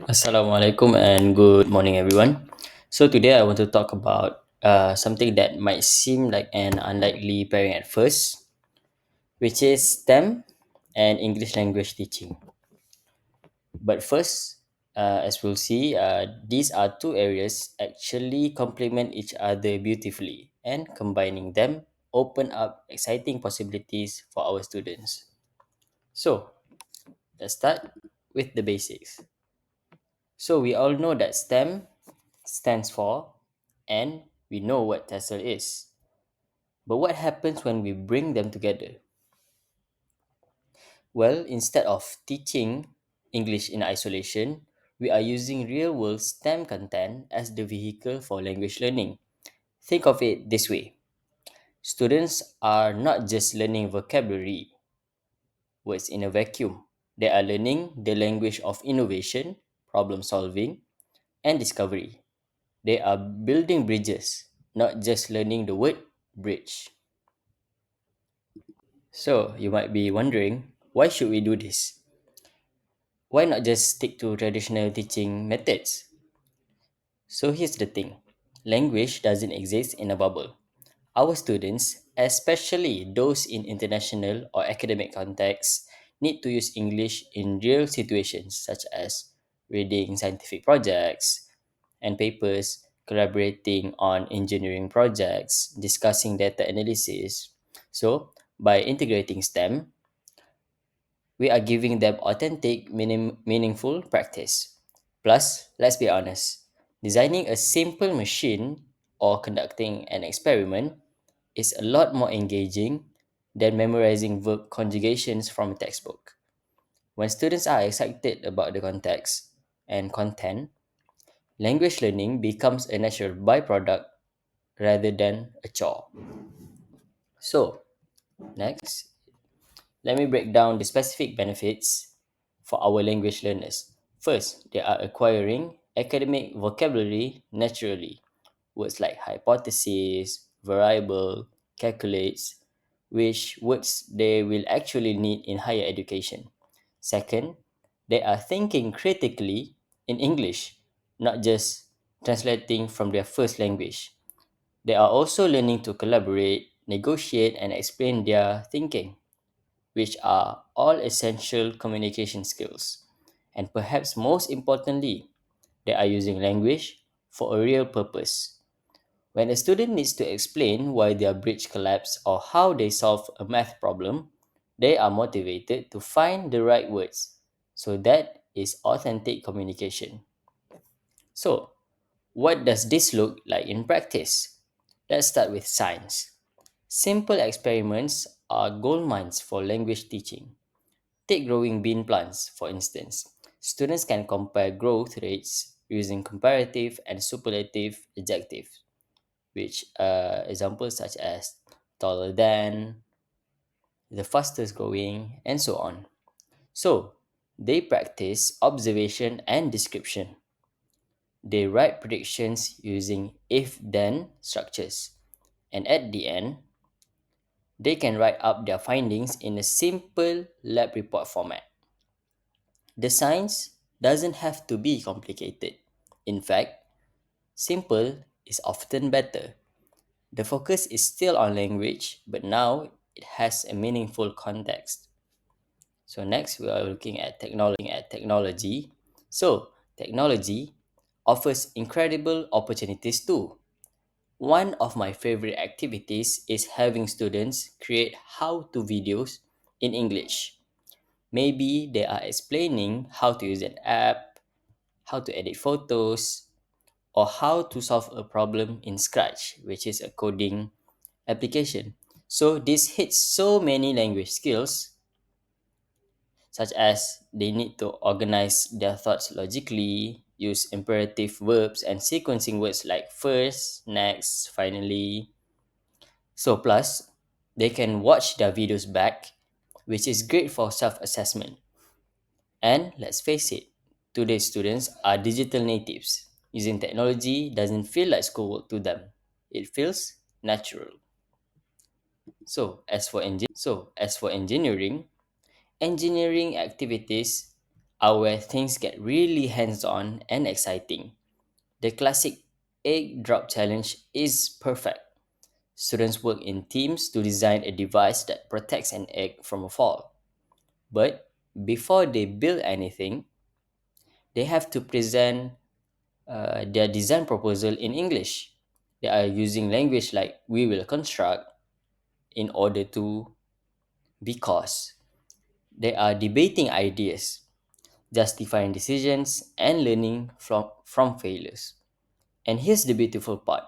Assalamualaikum and good morning, everyone. So, today I want to talk about something that might seem like an unlikely pairing at first, which is STEM and English language teaching. But first, as we'll see, these are two areas actually complement each other beautifully, and combining them open up exciting possibilities for our students. So, let's start with the basics. So we all know that STEM stands for, and we know what TESL is. But what happens when we bring them together? Well, instead of teaching English in isolation, we are using real world STEM content as the vehicle for language learning. Think of it this way: students are not just learning vocabulary, words in a vacuum. They are learning the language of innovation, problem solving, and discovery. They are building bridges, not just learning the word bridge. So, you might be wondering, why should we do this? Why not just stick to traditional teaching methods? So, here's the thing: language doesn't exist in a bubble. Our students, especially those in international or academic contexts, need to use English in real situations such as reading scientific projects and papers, collaborating on engineering projects, discussing data analysis. So, by integrating STEM, we are giving them authentic, meaningful practice. Plus, let's be honest, designing a simple machine or conducting an experiment is a lot more engaging than memorizing verb conjugations from a textbook. When students are excited about the context and content, language learning becomes a natural byproduct rather than a chore. So, next, let me break down the specific benefits for our language learners. First, they are acquiring academic vocabulary naturally. Words like hypothesis, variable, calculates, which words they will actually need in higher education. Second, they are thinking critically in English, not just translating from their first language. They are also learning to collaborate, negotiate, and explain their thinking, which are all essential communication skills. And perhaps most importantly, they are using language for a real purpose. When a student needs to explain why their bridge collapsed or how they solve a math problem, they are motivated to find the right words. So that is authentic communication. So, what does this look like in practice? Let's start with science. Simple experiments are gold mines for language teaching. Take growing bean plants, for instance. Students can compare growth rates using comparative and superlative adjectives, which examples such as taller than, the fastest growing, and so on. So, they practice observation and description. They write predictions using if then structures. And at the end, they can write up their findings in a simple lab report format. The science doesn't have to be complicated. In fact, simple is often better. The focus is still on language, but now it has a meaningful context. So, next we are looking at technology. So, technology offers incredible opportunities too. One of my favorite activities is having students create how to videos in English. Maybe they are explaining how to use an app, how to edit photos, or how to solve a problem in Scratch, which is a coding application. So this hits so many language skills, such as they need to organize their thoughts logically, use imperative verbs, and sequencing words like first, next, finally. So plus, they can watch their videos back, which is great for self-assessment. And let's face it, today's students are digital natives. Using technology doesn't feel like schoolwork to them. It feels natural. So, as for engineering, engineering activities are where things get really hands on and exciting. The classic egg drop challenge is perfect. Students work in teams to design a device that protects an egg from a fall. But before they build anything, they have to present their design proposal in English. They are using language like we will construct in order to, because they are debating ideas, justifying decisions, and learning from failures. And here's the beautiful part: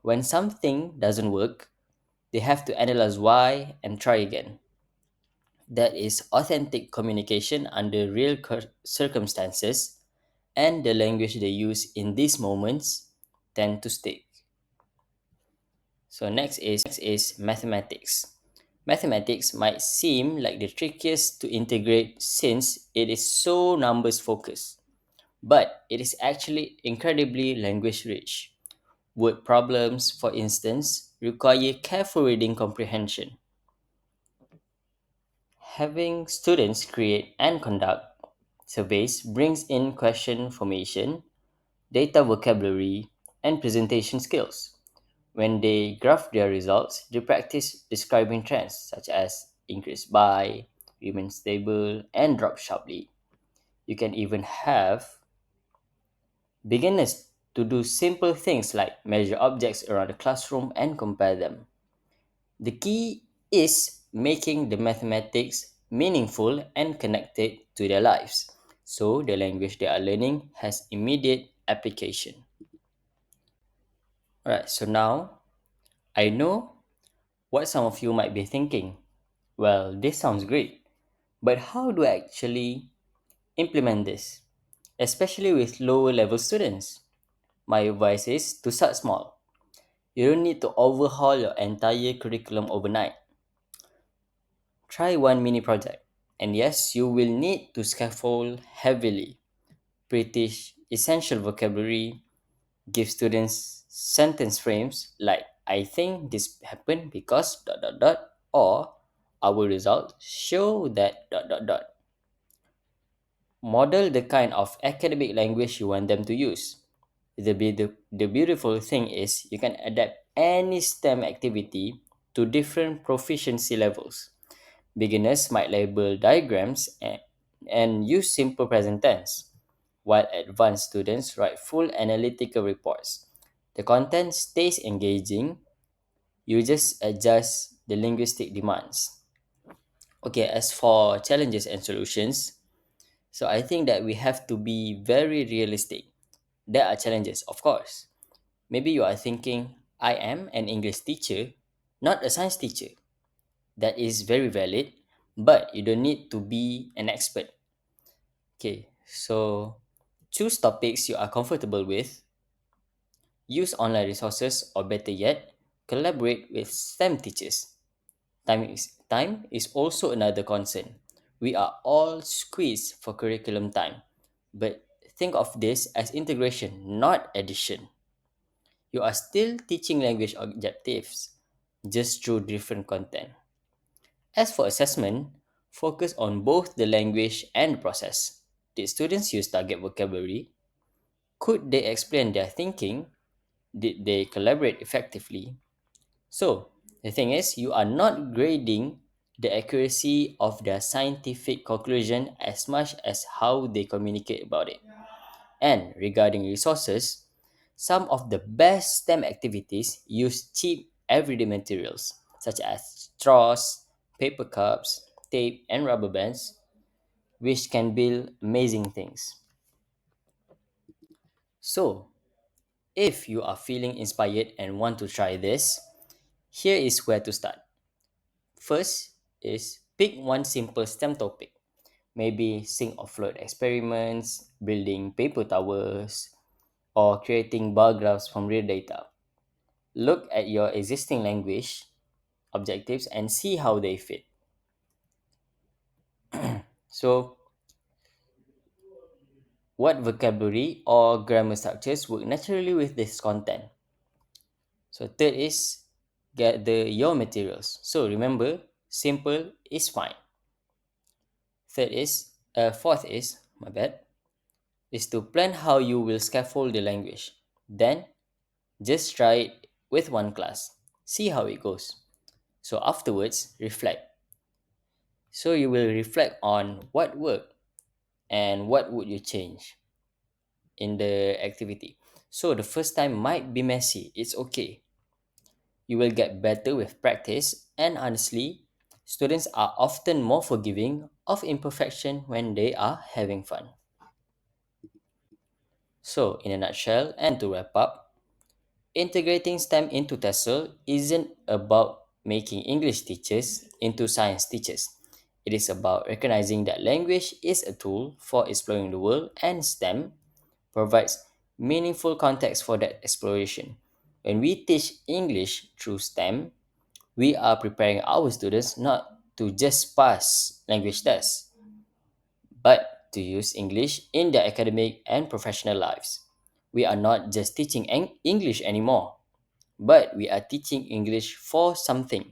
when something doesn't work, they have to analyze why and try again. That is authentic communication under real circumstances, and the language they use in these moments tend to stick. So next is mathematics. Mathematics might seem like the trickiest to integrate since it is so numbers focused, but it is actually incredibly language rich. Word problems, for instance, require careful reading comprehension. Having students create and conduct surveys brings in question formation, data vocabulary, and presentation skills. When they graph their results, they practice describing trends such as increase by, remain stable, and drop sharply. You can even have beginners to do simple things like measure objects around the classroom and compare them. The key is making the mathematics meaningful and connected to their lives, so the language they are learning has immediate application. Alright, so now I know what some of you might be thinking. Well, this sounds great, but how do I actually implement this? Especially with lower level students. My advice is to start small. You don't need to overhaul your entire curriculum overnight. Try one mini project. And yes, you will need to scaffold heavily. British essential vocabulary, give students sentence frames like I think this happened because dot dot dot, or our results show that dot dot dot. Model the kind of academic language you want them to use. The beautiful thing is you can adapt any STEM activity to different proficiency levels. Beginners might label diagrams and use simple present tense, while advanced students write full analytical reports. The content stays engaging, you just adjust the linguistic demands. Okay, as for challenges and solutions, so I think that we have to be very realistic. There are challenges, of course. Maybe you are thinking, I am an English teacher, not a science teacher. That is very valid, but you don't need to be an expert. Okay, so choose topics you are comfortable with, use online resources, or better yet, collaborate with STEM teachers. Time is also another concern. We are all squeezed for curriculum time, but think of this as integration, not addition. You are still teaching language objectives, just through different content. As for assessment, focus on both the language and the process. Did students use target vocabulary? Could they explain their thinking? Did they collaborate effectively? So, the thing is, you are not grading the accuracy of their scientific conclusion as much as how they communicate about it. And regarding resources, some of the best STEM activities use cheap everyday materials such as straws, paper cups, tape, and rubber bands, which can build amazing things. So, if you are feeling inspired and want to try this, here is where to start. First is pick one simple STEM topic. Maybe sink or float experiments, building paper towers, or creating bar graphs from real data. Look at your existing language objectives and see how they fit. So, what vocabulary or grammar structures work naturally with this content? So, third is gather your materials. So, remember, simple is fine. Fourth is my bad, is to plan how you will scaffold the language. Then just try it with one class. See how it goes. So afterwards, reflect. So you will reflect on what worked and what would you change in the activity. So the first time might be messy. It's okay. You will get better with practice, and honestly, students are often more forgiving of imperfection when they are having fun. So, in a nutshell, and to wrap up, integrating STEM into TESL isn't about making English teachers into science teachers. It is about recognizing that language is a tool for exploring the world, and STEM provides meaningful context for that exploration. When we teach English through STEM, we are preparing our students not to just pass language tests, but to use English in their academic and professional lives. We are not just teaching English anymore, but we are teaching English for something.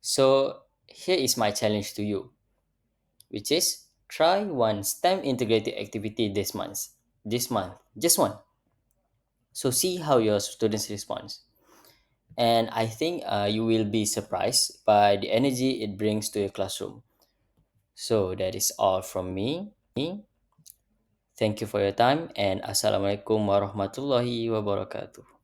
So, here is my challenge to you, which is try one STEM integrated activity this month. This month, just one. So, see how your students respond. And I think you will be surprised by the energy it brings to your classroom. So that is all from me. Thank you for your time and Assalamualaikum warahmatullahi wabarakatuh.